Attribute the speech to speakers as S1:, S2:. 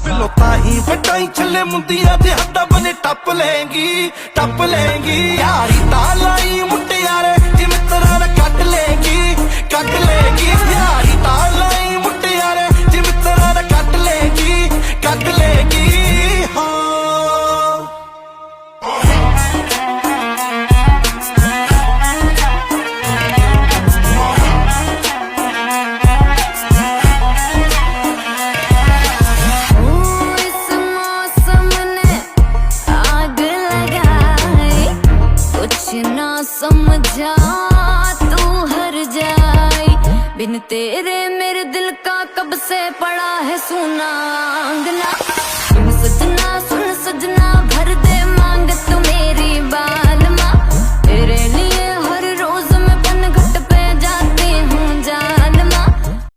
S1: pillow ताही वटाई छले मुंदिया दे हड्डा बने टप लेंगी यारी तालाई मुट्टे यारे जिमें तरह दा कट लेंगी यारी तालाई मुट्टे यारे जिमें तरह दा कट लेंगी हाँ
S2: ना समझा तू हर जाई बिन तेरे मेरे दिल का कब से पड़ा है सुना अंगना बिन सजना